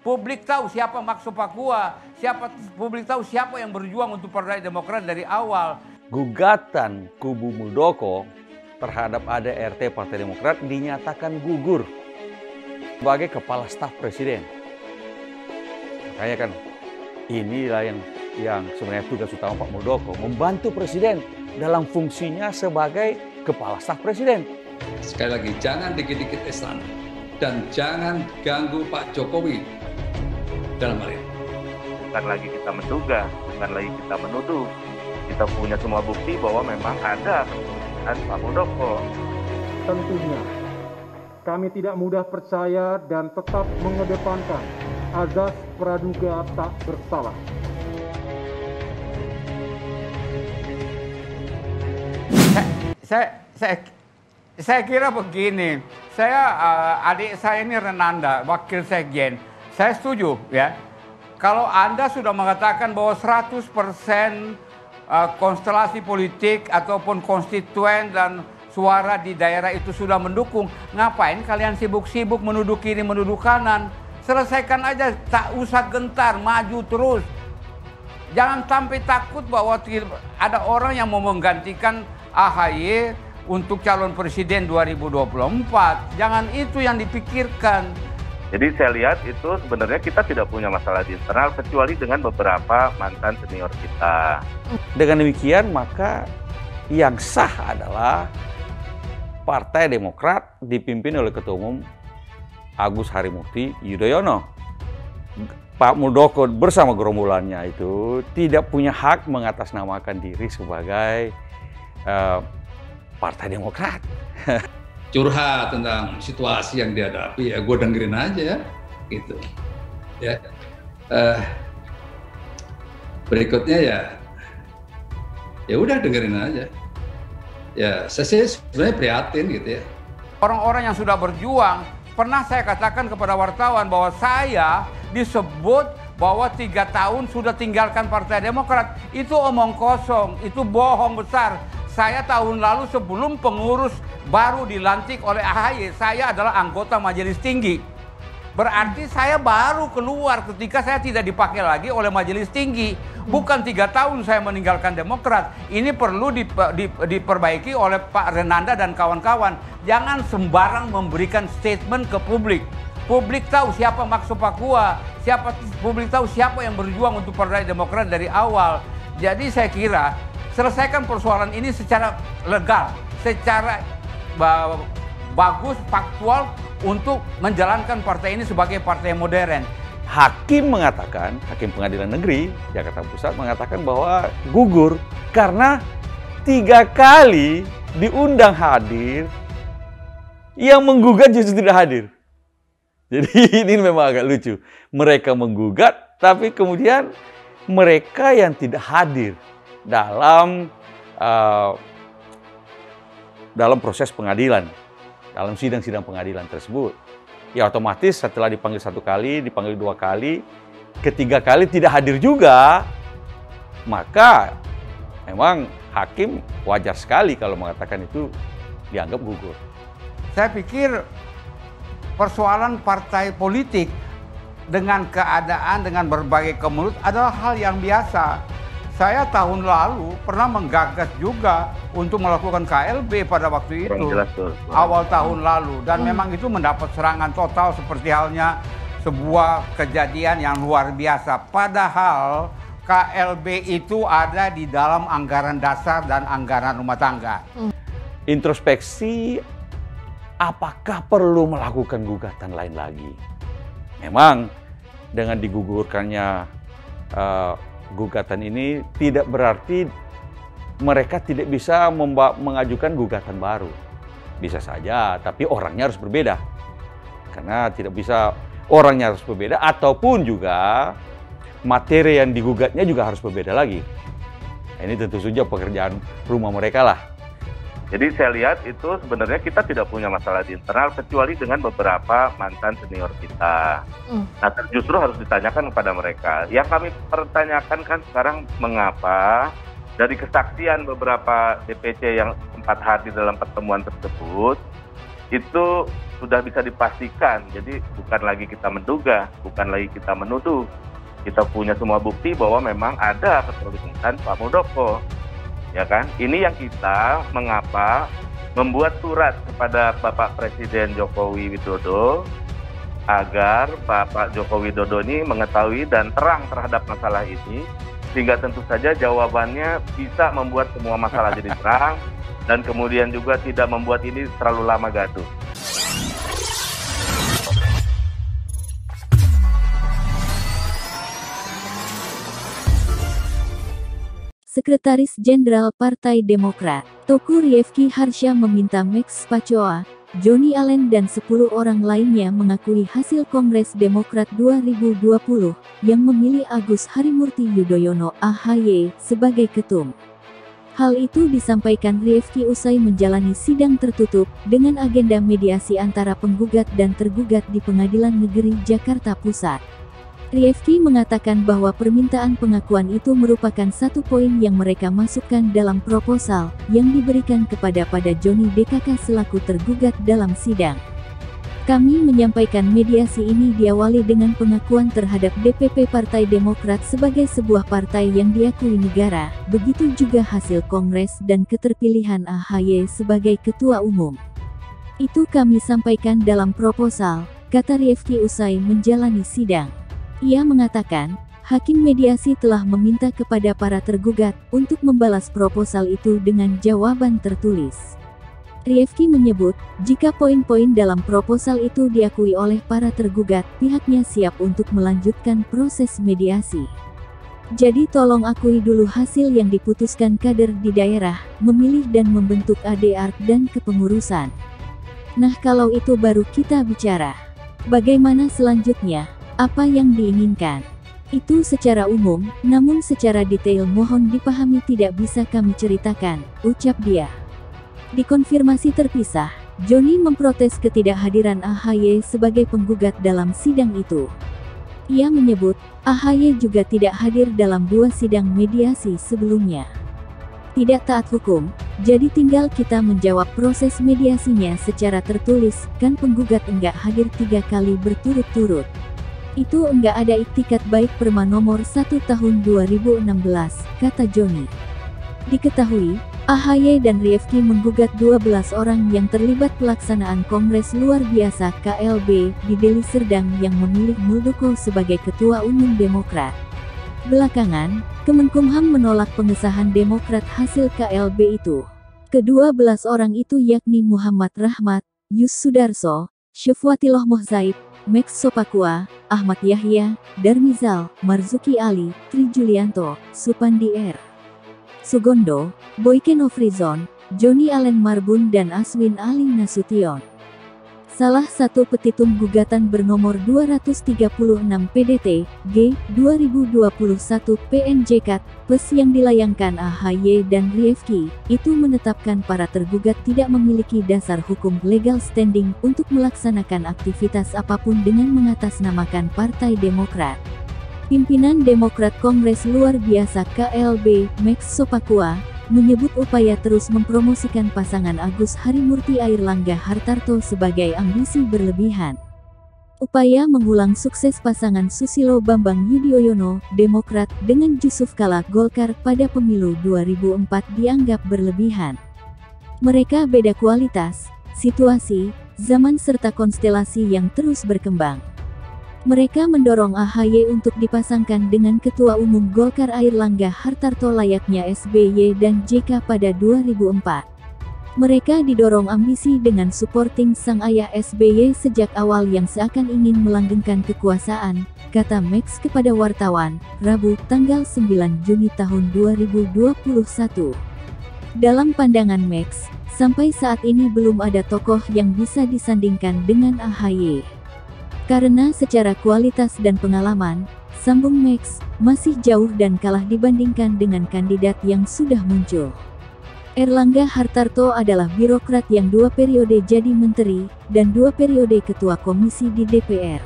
Publik tahu siapa maksud Papua, publik tahu siapa yang berjuang untuk Partai Demokrat dari awal. Gugatan kubu Muldoko terhadap ADRT Partai Demokrat dinyatakan gugur sebagai kepala staf presiden. Makanya kan inilah yang sebenarnya tugas utama Pak Muldoko, membantu presiden dalam fungsinya sebagai kepala staf presiden. Sekali lagi, jangan dikit-dikit esan dan jangan ganggu Pak Jokowi dalam hal ini. Bukan lagi kita menduga, bukan lagi kita menuduh. Kita punya semua bukti bahwa memang ada kepemimpinan Pak Muldoko. Tentunya, kami tidak mudah percaya dan tetap mengedepankan azas praduga tak bersalah. Saya kira begini, adik saya ini Renanda, wakil sekjen. Saya setuju ya, kalau Anda sudah mengatakan bahwa 100% konstelasi politik ataupun konstituen dan suara di daerah itu sudah mendukung, ngapain kalian sibuk-sibuk menuduh kiri, menuduh kanan? Selesaikan aja, tak usah gentar, maju terus. Jangan sampai takut bahwa ada orang yang mau menggantikan AHY untuk calon presiden 2024. Jangan itu yang dipikirkan. Jadi saya lihat itu sebenarnya kita tidak punya masalah di internal kecuali dengan beberapa mantan senior kita. Dengan demikian maka yang sah adalah Partai Demokrat dipimpin oleh Ketua Umum Agus Harimurti Yudhoyono. Pak Muldoko bersama gerombolannya itu tidak punya hak mengatasnamakan diri sebagai Partai Demokrat. Curhat tentang situasi yang dihadapi, ya gue dengerin aja ya, gitu. Ya, berikutnya ya udah dengerin aja. Ya, saya sih sebenarnya prihatin gitu ya. Orang-orang yang sudah berjuang, pernah saya katakan kepada wartawan bahwa saya disebut bahwa 3 tahun sudah tinggalkan Partai Demokrat. Itu omong kosong, itu bohong besar. Saya tahun lalu sebelum pengurus baru dilantik oleh AHY, saya adalah anggota Majelis Tinggi. Berarti saya baru keluar ketika saya tidak dipakai lagi oleh Majelis Tinggi. Bukan 3 tahun saya meninggalkan Demokrat. Ini perlu diperbaiki oleh Pak Renanda dan kawan-kawan. Jangan sembarang memberikan statement ke publik. Publik tahu siapa maksud Papua, publik tahu siapa yang berjuang untuk Partai Demokrat dari awal. Jadi saya kira selesaikan persoalan ini secara legal, secara bagus, faktual untuk menjalankan partai ini sebagai partai modern. Hakim mengatakan, Hakim Pengadilan Negeri Jakarta Pusat mengatakan bahwa gugur karena 3 kali diundang hadir, yang menggugat justru tidak hadir. Jadi ini memang agak lucu. Mereka menggugat, tapi kemudian mereka yang tidak hadir dalam proses pengadilan, dalam sidang-sidang pengadilan tersebut. Ya otomatis setelah dipanggil 1 kali, dipanggil 2 kali, ketiga kali tidak hadir juga, maka memang hakim wajar sekali kalau mengatakan itu dianggap gugur. Saya pikir persoalan partai politik dengan keadaan, dengan berbagai kemelut adalah hal yang biasa. Saya tahun lalu pernah menggagas juga untuk melakukan KLB pada waktu itu, awal tahun lalu. Dan memang itu mendapat serangan total seperti halnya sebuah kejadian yang luar biasa. Padahal KLB itu ada di dalam anggaran dasar dan anggaran rumah tangga. Introspeksi, apakah perlu melakukan gugatan lain lagi? Memang dengan digugurkannya gugatan ini tidak berarti mereka tidak bisa mengajukan gugatan baru. Bisa saja, tapi orangnya harus berbeda. Karena tidak bisa orangnya harus berbeda, ataupun juga materi yang digugatnya juga harus berbeda lagi. Nah, ini tentu saja pekerjaan rumah mereka lah. Jadi saya lihat itu sebenarnya kita tidak punya masalah di internal kecuali dengan beberapa mantan senior kita. Nah justru harus ditanyakan kepada mereka. Yang kami pertanyakan kan sekarang mengapa dari kesaksian beberapa DPC yang sempat hadir dalam pertemuan tersebut, itu sudah bisa dipastikan. Jadi bukan lagi kita menduga, bukan lagi kita menuduh. Kita punya semua bukti bahwa memang ada keterlibatan Pak Muldoko. Ya kan? Ini yang kita mengapa membuat surat kepada Bapak Presiden Joko Widodo agar Bapak Joko Widodo ini mengetahui dan terang terhadap masalah ini, sehingga tentu saja jawabannya bisa membuat semua masalah jadi terang dan kemudian juga tidak membuat ini terlalu lama gaduh. Sekretaris Jenderal Partai Demokrat, Teuku Rifki Harsha meminta Max Pacoa, Johnny Allen dan 10 orang lainnya mengakui hasil Kongres Demokrat 2020 yang memilih Agus Harimurti Yudhoyono (AHY) sebagai ketum. Hal itu disampaikan Rifki usai menjalani sidang tertutup dengan agenda mediasi antara penggugat dan tergugat di Pengadilan Negeri Jakarta Pusat. Rifki mengatakan bahwa permintaan pengakuan itu merupakan satu poin yang mereka masukkan dalam proposal yang diberikan pada Johnny DKK selaku tergugat dalam sidang. Kami menyampaikan mediasi ini diawali dengan pengakuan terhadap DPP Partai Demokrat sebagai sebuah partai yang diakui negara, begitu juga hasil Kongres dan keterpilihan AHY sebagai ketua umum. Itu kami sampaikan dalam proposal, kata Rifki usai menjalani sidang. Ia mengatakan, hakim mediasi telah meminta kepada para tergugat untuk membalas proposal itu dengan jawaban tertulis. Rifki menyebut, jika poin-poin dalam proposal itu diakui oleh para tergugat, pihaknya siap untuk melanjutkan proses mediasi. Jadi tolong akui dulu hasil yang diputuskan kader di daerah, memilih dan membentuk ADARK dan kepengurusan. Nah kalau itu baru kita bicara. Bagaimana selanjutnya? Apa yang diinginkan? Itu secara umum, namun secara detail mohon dipahami tidak bisa kami ceritakan, ucap dia. Dikonfirmasi terpisah, Johnny memprotes ketidakhadiran AHY sebagai penggugat dalam sidang itu. Ia menyebut, AHY juga tidak hadir dalam 2 sidang mediasi sebelumnya. Tidak taat hukum, jadi tinggal kita menjawab proses mediasinya secara tertulis, kan penggugat enggak hadir 3 kali berturut-turut. Itu enggak ada iktikat baik Perma nomor 1 tahun 2016, kata Johnny. Diketahui, AHY dan Rifki menggugat 12 orang yang terlibat pelaksanaan Kongres Luar Biasa KLB di Deli Serdang yang memilih Muldoko sebagai Ketua Umum Demokrat. Belakangan, Kemenkumham menolak pengesahan Demokrat hasil KLB itu. Ke-12 orang itu yakni Muhammad Rahmat, Yus Sudarso, Syafwatiloh Mohzaib, Max Sopakua, Ahmad Yahya, Darmizal, Marzuki Ali, Tri Julianto, Supandi R. Sugondo, Boyke Nofrizon, Johnny Allen Marbun dan Aswin Ali Nasution. Salah satu petitum gugatan bernomor 236 PDT, G, 2021 PNJK, PES yang dilayangkan AHY dan Rifki, itu menetapkan para tergugat tidak memiliki dasar hukum legal standing untuk melaksanakan aktivitas apapun dengan mengatasnamakan Partai Demokrat. Pimpinan Demokrat Kongres Luar Biasa KLB, Max Sopakua, menyebut upaya terus mempromosikan pasangan Agus Harimurti Airlangga Hartarto sebagai ambisi berlebihan. Upaya mengulang sukses pasangan Susilo Bambang Yudhoyono, Demokrat, dengan Jusuf Kalla Golkar pada pemilu 2004 dianggap berlebihan. Mereka beda kualitas, situasi, zaman serta konstelasi yang terus berkembang. Mereka mendorong AHY untuk dipasangkan dengan Ketua Umum Golkar Airlangga Hartarto layaknya SBY dan JK pada 2004. Mereka didorong ambisi dengan supporting sang ayah SBY sejak awal yang seakan ingin melanggengkan kekuasaan, kata Max kepada wartawan, Rabu, tanggal 9 Juni tahun 2021. Dalam pandangan Max, sampai saat ini belum ada tokoh yang bisa disandingkan dengan AHY. Karena secara kualitas dan pengalaman, sambung Max, masih jauh dan kalah dibandingkan dengan kandidat yang sudah muncul. Airlangga Hartarto adalah birokrat yang 2 periode jadi menteri, dan 2 periode ketua komisi di DPR.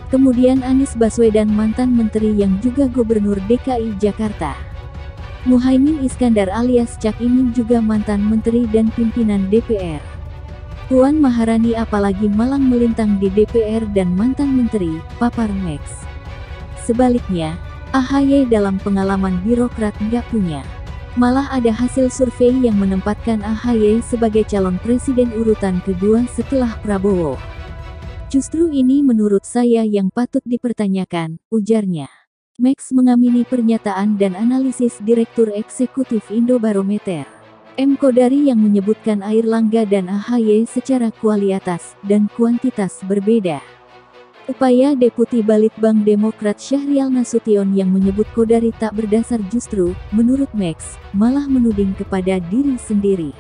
Kemudian Anies Baswedan mantan menteri yang juga gubernur DKI Jakarta. Muhaimin Iskandar alias Cak Imin juga mantan menteri dan pimpinan DPR. Puan Maharani apalagi malang melintang di DPR dan mantan menteri, papar Max. Sebaliknya, AHY dalam pengalaman birokrat nggak punya. Malah ada hasil survei yang menempatkan AHY sebagai calon presiden urutan kedua setelah Prabowo. Justru ini menurut saya yang patut dipertanyakan, ujarnya. Max mengamini pernyataan dan analisis Direktur Eksekutif Indobarometer, M. Kodari, yang menyebutkan Airlangga dan AHY secara kualitas dan kuantitas berbeda. Upaya Deputi Balitbang Demokrat Syahrial Nasution yang menyebut Kodari tak berdasar justru, menurut Max, malah menuding kepada diri sendiri.